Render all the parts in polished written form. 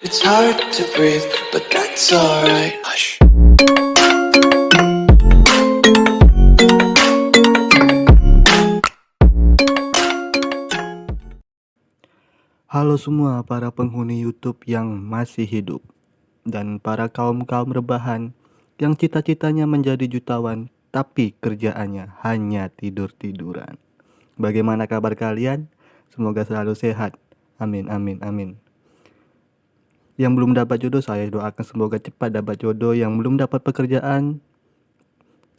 It's hard to breathe, but that's alright. Hush. Halo semua para penghuni YouTube yang masih hidup dan para kaum-kaum rebahan yang cita-citanya menjadi jutawan tapi kerjaannya hanya tidur-tiduran. Bagaimana kabar kalian? Semoga selalu sehat. Amin amin amin. Yang belum dapat jodoh saya doakan semoga cepat dapat jodoh. Yang belum dapat pekerjaan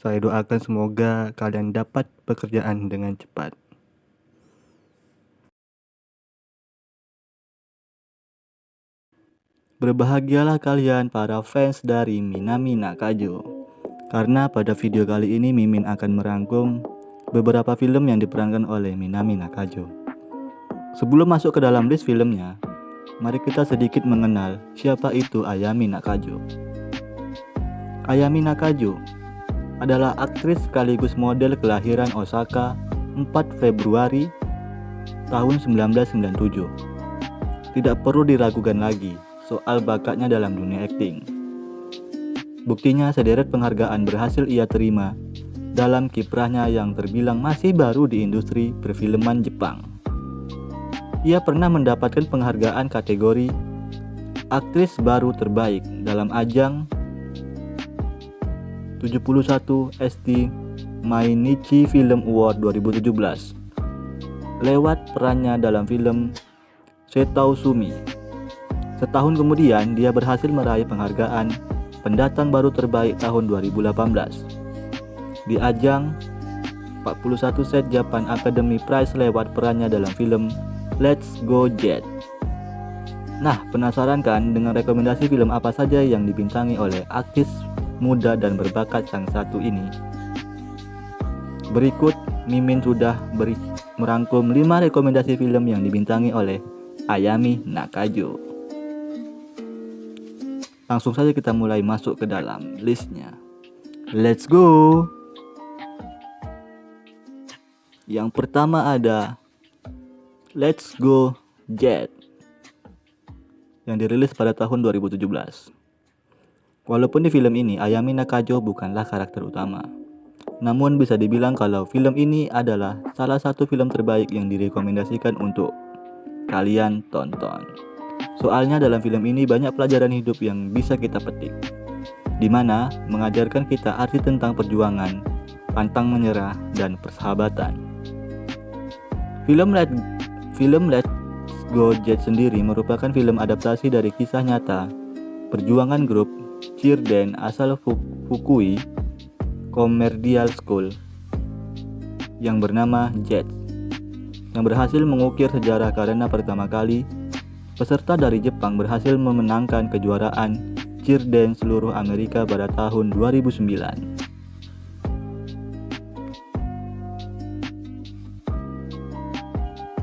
saya doakan semoga kalian dapat pekerjaan dengan cepat. Berbahagialah kalian para fans dari Minami Nakajo, karena pada video kali ini Mimin akan merangkum beberapa film yang diperankan oleh Minami Nakajo. Sebelum masuk ke dalam list filmnya, mari kita sedikit mengenal siapa itu Ayami Nakajo. Ayami Nakajo adalah aktris sekaligus model kelahiran Osaka 4 Februari tahun 1997. Tidak perlu diragukan lagi soal bakatnya dalam dunia akting. Buktinya sederet penghargaan berhasil ia terima dalam kiprahnya yang terbilang masih baru di industri perfilman Jepang. Ia pernah mendapatkan penghargaan kategori aktris baru terbaik dalam ajang 71 ST Mainichi Film Award 2017 lewat perannya dalam film Setao Sumi. Setahun kemudian, dia berhasil meraih penghargaan pendatang baru terbaik tahun 2018 di ajang 41 Set Japan Academy Prize lewat perannya dalam film Let's Go Jet. Nah, penasaran kan dengan rekomendasi film apa saja yang dibintangi oleh aktris muda dan berbakat sang satu ini? Berikut Mimin sudah merangkum 5 rekomendasi film yang dibintangi oleh Ayami Nakajo. Langsung saja kita mulai masuk ke dalam listnya. Let's go! Yang pertama ada Let's Go Jet yang dirilis pada tahun 2017. Walaupun di film ini Ayami Nakajo bukanlah karakter utama, namun bisa dibilang kalau film ini adalah salah satu film terbaik yang direkomendasikan untuk kalian tonton. Soalnya dalam film ini banyak pelajaran hidup yang bisa kita petik, di mana mengajarkan kita arti tentang perjuangan, pantang menyerah, dan persahabatan. Film Let's Go Jet sendiri merupakan film adaptasi dari kisah nyata perjuangan grup cheerleader asal Fukui Commercial School yang bernama Jet, yang berhasil mengukir sejarah karena pertama kali peserta dari Jepang berhasil memenangkan kejuaraan cheerleader seluruh Amerika pada tahun 2009.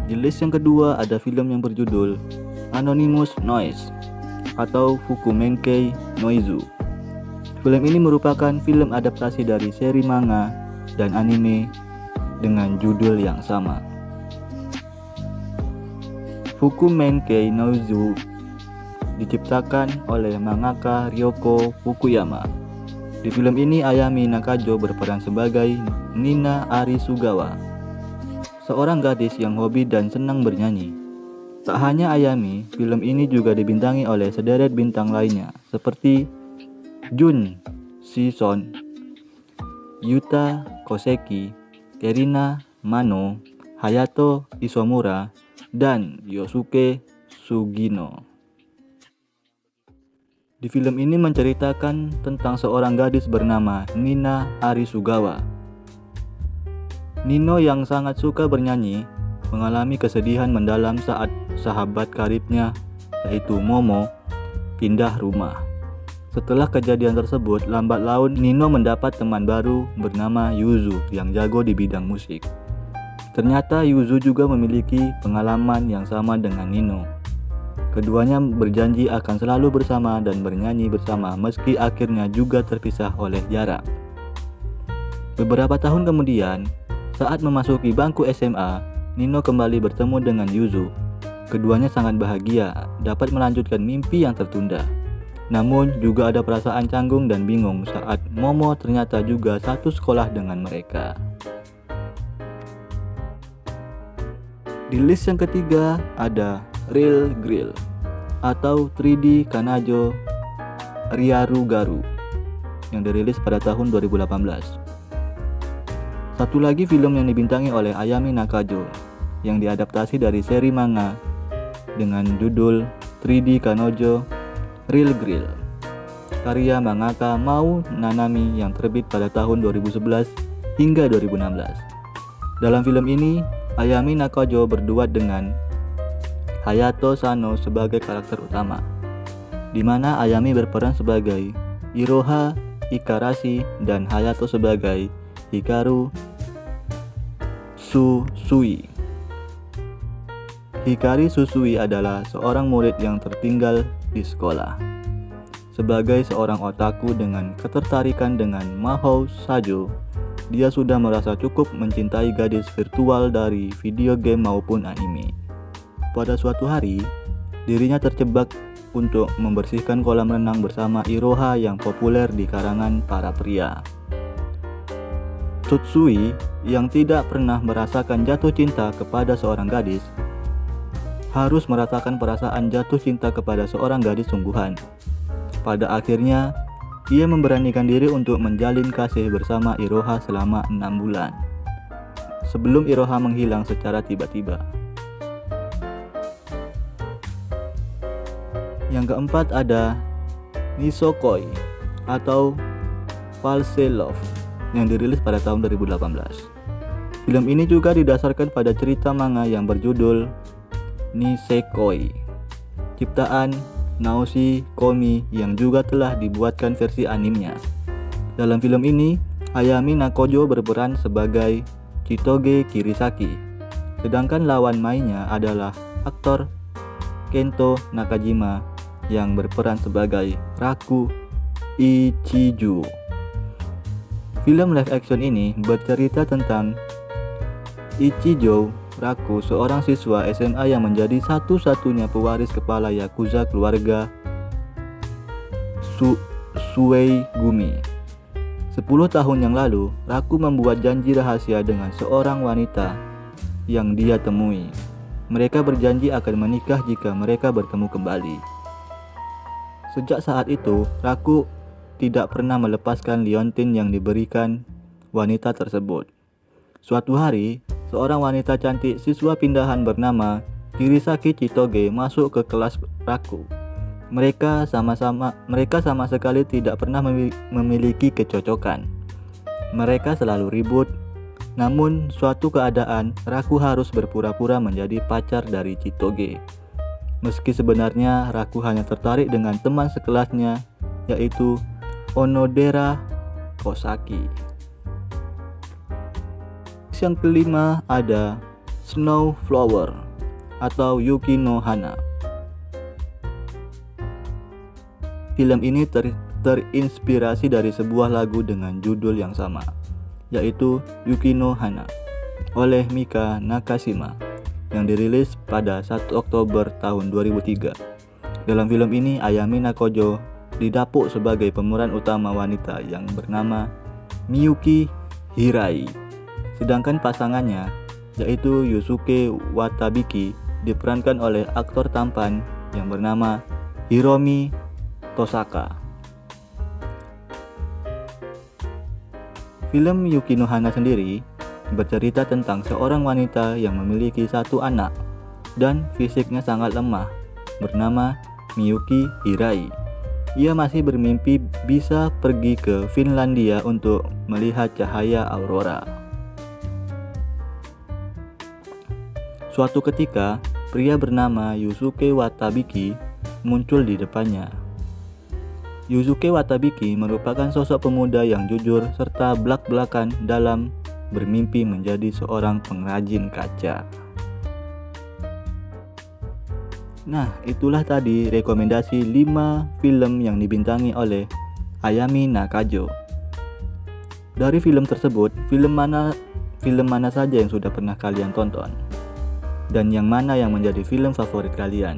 Di list yang kedua ada film yang berjudul Anonymous Noise atau Fukumenkei Noizu. Film ini merupakan film adaptasi dari seri manga dan anime dengan judul yang sama. Fukumenkei Noizu diciptakan oleh mangaka Ryoko Fukuyama. Di film ini Ayami Nakajo berperan sebagai Nina Arisugawa, seorang gadis yang hobi dan senang bernyanyi. Tak hanya Ayami, film ini juga dibintangi oleh sederet bintang lainnya seperti Jun Si-son, Yuta Koseki, Terina Mano, Hayato Isomura, dan Yosuke Sugino. Di film ini menceritakan tentang seorang gadis bernama Nina Arisugawa. Nino yang sangat suka bernyanyi mengalami kesedihan mendalam saat sahabat karibnya yaitu Momo pindah rumah. Setelah kejadian tersebut, lambat laun Nino mendapat teman baru bernama Yuzu yang jago di bidang musik. Ternyata Yuzu juga memiliki pengalaman yang sama dengan Nino. Keduanya berjanji akan selalu bersama dan bernyanyi bersama meski akhirnya juga terpisah oleh jarak. Beberapa tahun kemudian, saat memasuki bangku SMA, Nino kembali bertemu dengan Yuzu Keduanya sangat bahagia dapat melanjutkan mimpi yang tertunda. Namun juga ada perasaan canggung dan bingung saat Momo ternyata juga satu sekolah dengan mereka. Di list yang ketiga ada Real Grill atau 3D Kanajo Ryarugaru yang dirilis pada tahun 2018. Satu lagi film yang dibintangi oleh Ayami Nakajo yang diadaptasi dari seri manga dengan judul 3D Kanojo Real Grill karya mangaka Mau Nanami yang terbit pada tahun 2011 hingga 2016. Dalam film ini, Ayami Nakajo berduet dengan Hayato Sano sebagai karakter utama, di mana Ayami berperan sebagai Iroha Ikarashi dan Hayato sebagai Hikaru Susui. Hikari Susui adalah seorang murid yang tertinggal di sekolah. Sebagai seorang otaku dengan ketertarikan dengan Mahou Shoujo, dia sudah merasa cukup mencintai gadis virtual dari video game maupun anime. Pada suatu hari, dirinya terjebak untuk membersihkan kolam renang bersama Iroha yang populer di kalangan para pria. Tsutsui yang tidak pernah merasakan jatuh cinta kepada seorang gadis, harus merasakan perasaan jatuh cinta kepada seorang gadis sungguhan. Pada akhirnya, ia memberanikan diri untuk menjalin kasih bersama Iroha selama 6 bulan, sebelum Iroha menghilang secara tiba-tiba. Yang keempat ada Nisokoi atau False Love yang dirilis pada tahun 2018. Film ini juga didasarkan pada cerita manga yang berjudul Nisekoi, ciptaan Naoshi Komi yang juga telah dibuatkan versi animenya. Dalam film ini, Ayami Nakajo berperan sebagai Chitoge Kirisaki, sedangkan lawan mainnya adalah aktor Kento Nakajima yang berperan sebagai Raku Ichijo. Film live action ini bercerita tentang Ichijo Raku, seorang siswa SMA yang menjadi satu-satunya pewaris kepala Yakuza keluarga Suegumi. 10 tahun yang lalu, Raku membuat janji rahasia dengan seorang wanita yang dia temui. Mereka berjanji akan menikah jika mereka bertemu kembali. Sejak saat itu, Raku tidak pernah melepaskan liontin yang diberikan wanita tersebut. Suatu hari, seorang wanita cantik siswa pindahan bernama Kirisaki Chitoge masuk ke kelas Raku. Mereka sama sekali tidak pernah memiliki kecocokan. Mereka selalu ribut. Namun, suatu keadaan Raku harus berpura-pura menjadi pacar dari Chitoge. Meski sebenarnya Raku hanya tertarik dengan teman sekelasnya, yaitu Onodera Kosaki. Yang kelima ada Snowflower atau Yuki no Hana. Film ini terinspirasi dari sebuah lagu dengan judul yang sama, yaitu Yuki no Hana oleh Mika Nakashima yang dirilis pada 1 Oktober tahun 2003. Dalam film ini, Ayami Nakajo didapuk sebagai pemeran utama wanita yang bernama Miyuki Hirai. Sedangkan pasangannya, yaitu Yusuke Watabiki, diperankan oleh aktor tampan yang bernama Hiromi Tosaka. Film Yuki no Hana sendiri bercerita tentang seorang wanita yang memiliki satu anak dan fisiknya sangat lemah bernama Miyuki Hirai. Ia masih bermimpi bisa pergi ke Finlandia untuk melihat cahaya aurora. Suatu ketika, pria bernama Yusuke Watabiki muncul di depannya. Yusuke Watabiki merupakan sosok pemuda yang jujur serta belak-belakan dalam bermimpi menjadi seorang pengrajin kaca. Nah, itulah tadi rekomendasi 5 film yang dibintangi oleh Ayami Nakajo. Dari film tersebut, film mana saja yang sudah pernah kalian tonton? dan yang mana yang menjadi film favorit kalian.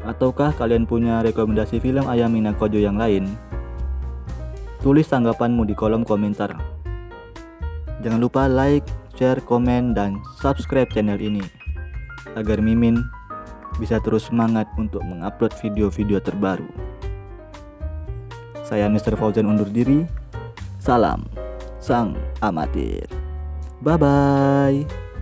Ataukah kalian punya rekomendasi film Ayam Mina Kojo yang lain? Tulis tanggapanmu di kolom komentar. Jangan lupa like, share, komen, dan subscribe channel ini agar Mimin bisa terus semangat untuk mengupload video-video terbaru. Saya Mr. Fauzan undur diri. Salam sang amatir. Bye bye.